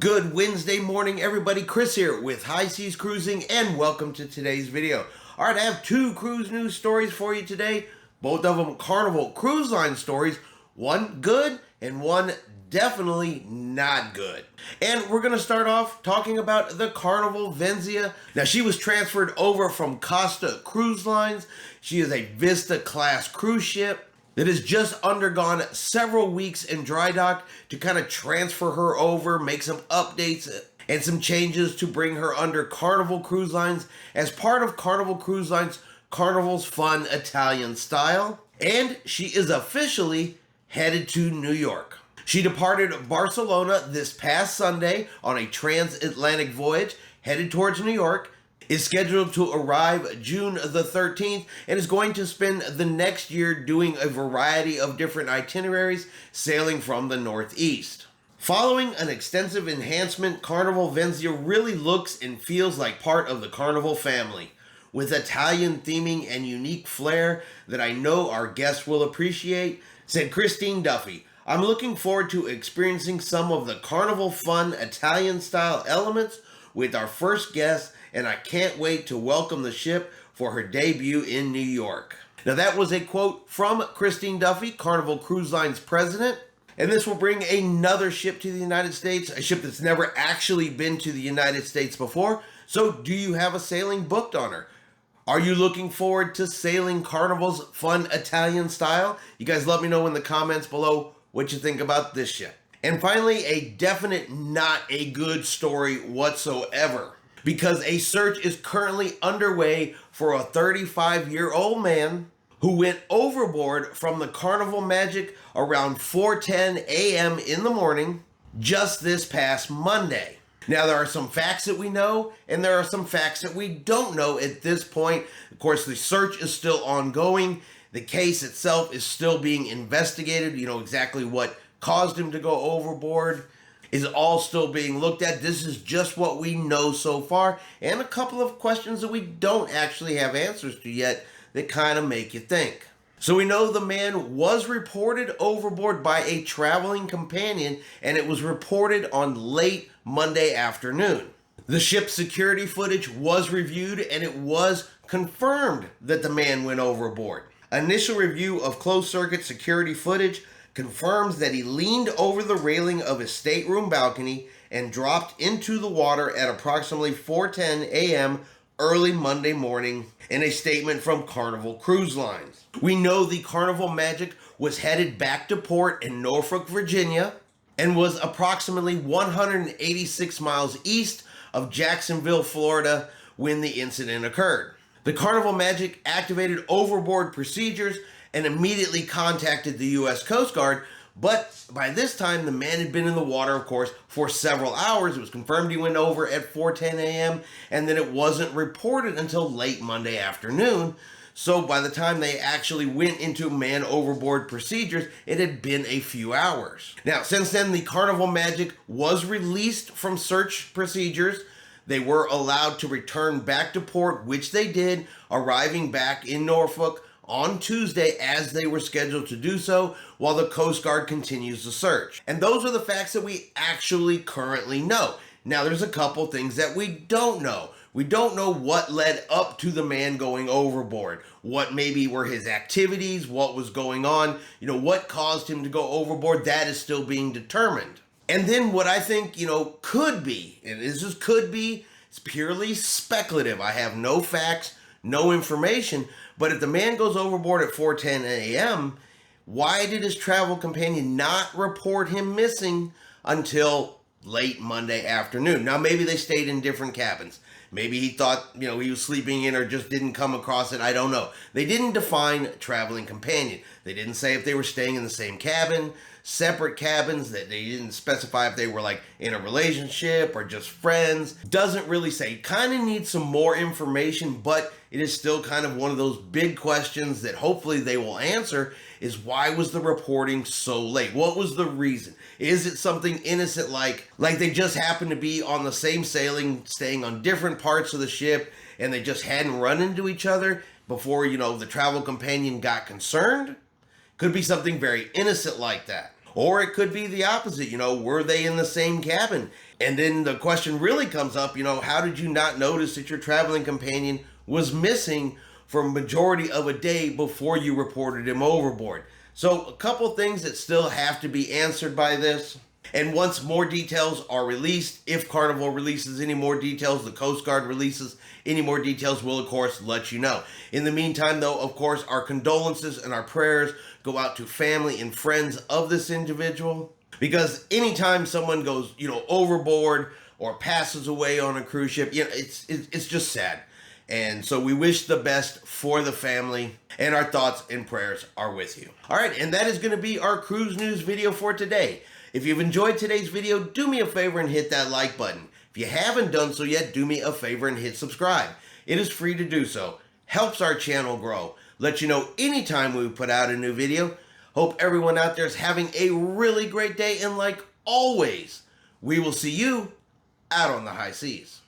Good Wednesday morning, everybody. Chris here with High Seas Cruising, and welcome to today's video. All right, I have two cruise news stories for you today. Both of them Carnival Cruise Line stories. One good and one definitely not good. And we're going to start off talking about the Carnival Venezia. Now, she was transferred over from Costa Cruise Lines. She is a Vista class cruise ship that has just undergone several weeks in dry dock to kind of transfer her over, make some updates and some changes to bring her under Carnival Cruise Lines as part of Carnival Cruise Lines' Carnival's Fun Italian Style. And she is officially headed to New York. She departed Barcelona this past Sunday on a transatlantic voyage headed towards New York, is scheduled to arrive June the 13th, and is going to spend the next year doing a variety of different itineraries sailing from the Northeast. Following an extensive enhancement, Carnival Venezia really looks and feels like part of the Carnival family, with Italian theming and unique flair that I know our guests will appreciate, said Christine Duffy. I'm looking forward to experiencing some of the Carnival fun Italian style elements with our first guest, and I can't wait to welcome the ship for her debut in New York. Now that was a quote from Christine Duffy, Carnival Cruise Line's president. And this will bring another ship to the United States, a ship that's never actually been to the United States before. So do you have a sailing booked on her? Are you looking forward to sailing Carnival's fun Italian style? You guys let me know in the comments below what you think about this ship. And finally, a definite not a good story whatsoever, because a search is currently underway for a 35-year-old man who went overboard from the Carnival Magic around 4:10 a.m. in the morning just this past Monday. Now, there are some facts that we know, and there are some facts that we don't know at this point. Of course, the search is still ongoing. The case itself is still being investigated. You know exactly what caused him to go overboard is all still being looked at. This is just what we know so far, and a couple of questions that we don't actually have answers to yet that kind of make you think. So we know the man was reported overboard by a traveling companion, and it was reported on late Monday afternoon. The ship's security footage was reviewed, and it was confirmed that the man went overboard. Initial review of closed-circuit security footage confirms that he leaned over the railing of his stateroom balcony and dropped into the water at approximately 4:10 a.m. early Monday morning, in a statement from Carnival Cruise Lines. We know the Carnival Magic was headed back to port in Norfolk, Virginia, and was approximately 186 miles east of Jacksonville, Florida, when the incident occurred. The Carnival Magic activated overboard procedures and immediately contacted the U.S. Coast Guard, but by this time the man had been in the water, of course, for several hours. It was confirmed he went over at 4:10 a.m., and then it wasn't reported until late Monday afternoon. So by the time they actually went into man overboard procedures, it had been a few hours. Now, since then, the Carnival Magic was released from search procedures. They were allowed to return back to port, which they did, arriving back in Norfolk on Tuesday as they were scheduled to do so, while the Coast Guard continues the search. And those are the facts that we actually currently know. Now, there's a couple things that we don't know. We don't know what led up to the man going overboard. What maybe were his activities, what was going on, what caused him to go overboard. That is still being determined. And then what I think, could be, and this just could be, it's purely speculative. I have no facts, no information, but if the man goes overboard at 4:10 a.m., why did his travel companion not report him missing until late Monday afternoon? Now, maybe they stayed in different cabins. Maybe he thought, he was sleeping in or just didn't come across it. I don't know. They didn't define traveling companion. They didn't say if they were staying in the same cabin, separate cabins, that they didn't specify if they were like in a relationship or just friends. Doesn't really say. Kind of needs some more information, but it is still kind of one of those big questions that hopefully they will answer, is why was the reporting so late? What was the reason? Is it something innocent like they just happened to be on the same sailing, staying on different parts of the ship, and they just hadn't run into each other before, the travel companion got concerned? Could be something very innocent like that. Or it could be the opposite, were they in the same cabin? And then the question really comes up, how did you not notice that your traveling companion was missing for a majority of a day before you reported him overboard? So a couple things that still have to be answered by this. And once more details are released, if Carnival releases any more details, the Coast Guard releases any more details, we'll of course let you know. In the meantime though, of course, our condolences and our prayers go out to family and friends of this individual. Because anytime someone goes, overboard or passes away on a cruise ship, it's just sad. And so we wish the best for the family, and our thoughts and prayers are with you. All right, and that is going to be our cruise news video for today. If you've enjoyed today's video, do me a favor and hit that like button. If you haven't done so yet, do me a favor and hit subscribe. It is free to do so. Helps our channel grow. Let you know anytime we put out a new video. Hope everyone out there is having a really great day, and like always, we will see you out on the high seas.